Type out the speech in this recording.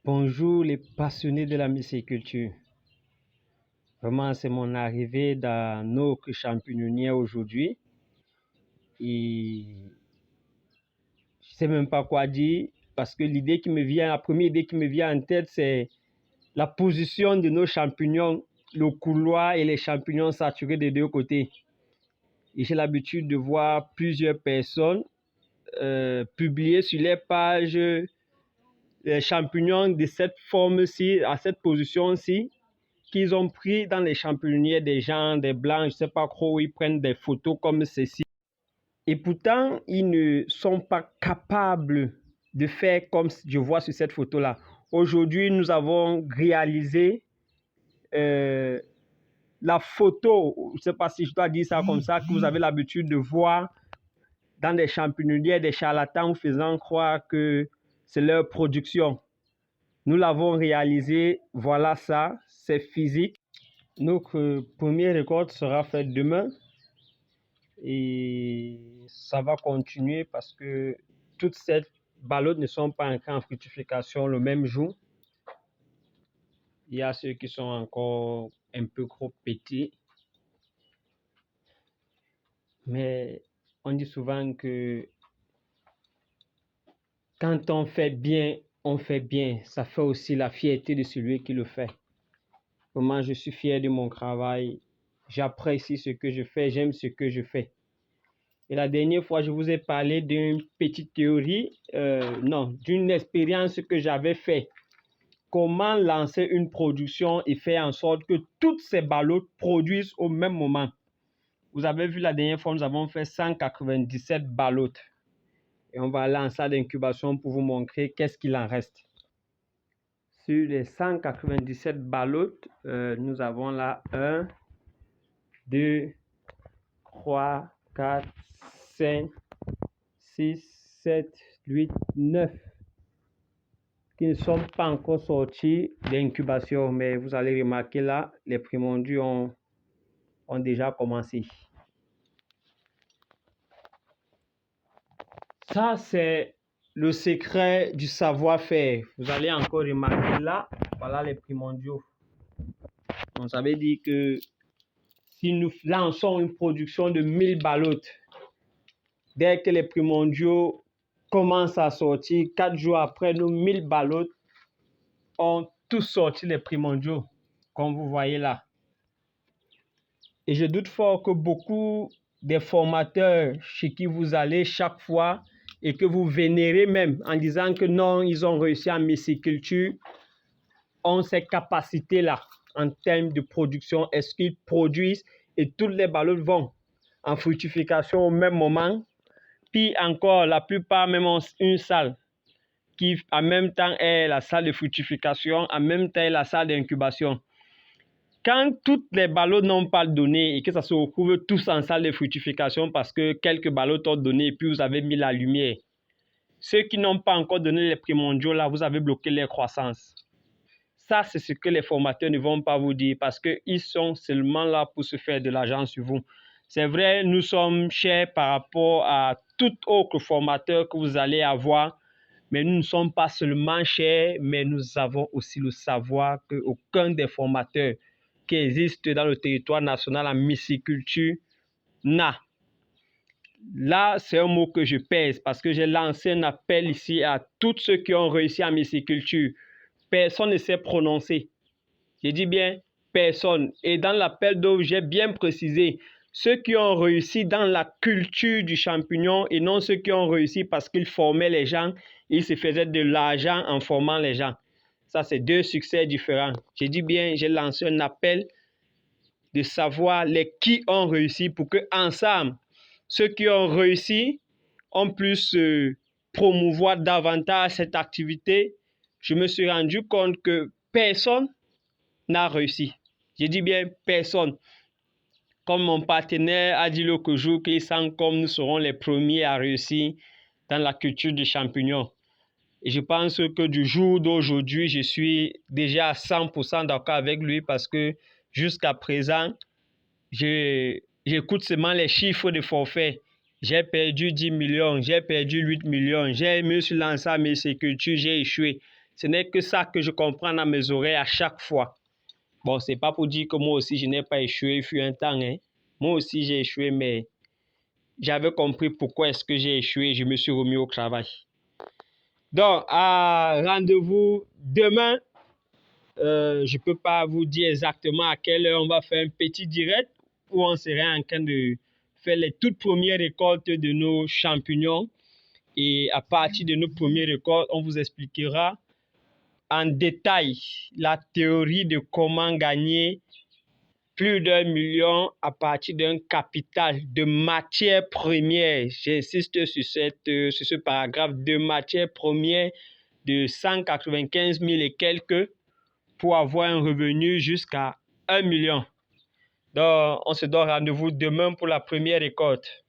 Bonjour les passionnés de la myciculture. Vraiment, c'est mon arrivée dans notre champignonnière aujourd'hui. Et je ne sais même pas quoi dire parce que la première idée qui me vient en tête, c'est la position de nos champignons, le couloir et les champignons saturés des deux côtés. Et j'ai l'habitude de voir plusieurs personnes publier sur les pages les champignons de cette forme-ci, à cette position-ci, qu'ils ont pris dans les champignonnières des gens, des blancs, je ne sais pas trop, où ils prennent des photos comme ceci. Et pourtant, ils ne sont pas capables de faire comme je vois sur cette photo-là. Aujourd'hui, nous avons réalisé la photo, je ne sais pas si je dois dire ça comme ça, que vous avez l'habitude de voir dans des champignonnières, des charlatans vous faisant croire que c'est leur production. Nous l'avons réalisé, voilà ça, c'est physique. Notre première récolte sera faite demain et ça va continuer parce que toutes ces ballottes ne sont pas entrées en fructification le même jour. Il y a ceux qui sont encore un peu trop petits. Mais on dit souvent que quand on fait bien, on fait bien. Ça fait aussi la fierté de celui qui le fait. Vraiment, je suis fier de mon travail. J'apprécie ce que je fais, j'aime ce que je fais. Et la dernière fois, je vous ai parlé d'une petite théorie, d'une expérience que j'avais faite. Comment lancer une production et faire en sorte que toutes ces ballottes produisent au même moment. Vous avez vu la dernière fois, nous avons fait 197 ballottes. Et on va lancer l'incubation pour vous montrer qu'est-ce qu'il en reste. Sur les 197 ballottes, nous avons là 1, 2, 3, 4, 5, 6, 7, 8, 9 qui ne sont pas encore sortis d'incubation, mais vous allez remarquer là, les primondus ont déjà commencé. Ça, c'est le secret du savoir-faire. Vous allez encore remarquer là, voilà les primordiaux. Donc, ça veut dire que si nous lançons une production de 1000 ballottes, dès que les primordiaux commencent à sortir, 4 jours après, nos 1000 ballottes ont tous sorti les primordiaux, comme vous voyez là. Et je doute fort que beaucoup des formateurs chez qui vous allez chaque fois et que vous vénérez même en disant que non, ils ont réussi en myciculture, ont ces capacités-là en termes de production. Est-ce qu'ils produisent et toutes les ballottes vont en fructification au même moment? Puis encore, la plupart même ont une salle qui en même temps est la salle de fructification, en même temps est la salle d'incubation. Quand toutes les ballottes n'ont pas donné et que ça se retrouve tous en salle de fructification parce que quelques ballottes ont donné et puis vous avez mis la lumière, ceux qui n'ont pas encore donné les primordiaux, là, vous avez bloqué leur croissance. Ça, c'est ce que les formateurs ne vont pas vous dire parce qu'ils sont seulement là pour se faire de l'argent sur vous. C'est vrai, nous sommes chers par rapport à tout autre formateur que vous allez avoir, mais nous ne sommes pas seulement chers, mais nous avons aussi le savoir qu'aucun des formateurs qui existent dans le territoire national en myciculture n'a. Là, c'est un mot que je pèse parce que j'ai lancé un appel ici à tous ceux qui ont réussi en myciculture. Personne ne s'est prononcé. Je dis bien personne. Et dans l'appel d'offres, j'ai bien précisé ceux qui ont réussi dans la culture du champignon et non ceux qui ont réussi parce qu'ils formaient les gens, ils se faisaient de l'argent en formant les gens. Ça, c'est deux succès différents. Je dis bien, j'ai lancé un appel de savoir les qui ont réussi pour que ensemble, ceux qui ont réussi, on puisse promouvoir davantage cette activité. Je me suis rendu compte que personne n'a réussi. Je dis bien personne. Comme mon partenaire a dit l'autre jour qu'il sent comme nous serons les premiers à réussir dans la culture du champignon. Et je pense que du jour d'aujourd'hui, je suis déjà à 100% d'accord avec lui parce que jusqu'à présent, j'écoute seulement les chiffres de forfait. J'ai perdu 10 millions, j'ai perdu 8 millions, j'ai me suis lancé à myciculture, j'ai échoué. Ce n'est que ça que je comprends dans mes oreilles à chaque fois. Bon, c'est pas pour dire que moi aussi je n'ai pas échoué, il fut un temps. Hein. Moi aussi j'ai échoué, mais j'avais compris pourquoi est-ce que j'ai échoué et je me suis remis au travail. Donc, rendez-vous demain. Je ne peux pas vous dire exactement à quelle heure on va faire un petit direct où on serait en train de faire les toutes premières récoltes de nos champignons. Et à partir de nos premières récoltes, on vous expliquera en détail la théorie de comment gagner plus d'1 million à partir d'un capital de matières premières. J'insiste sur ce paragraphe de matières premières de 195 000 et quelques pour avoir un revenu jusqu'à 1 million. Donc, on se donne rendez-vous demain pour la première récolte.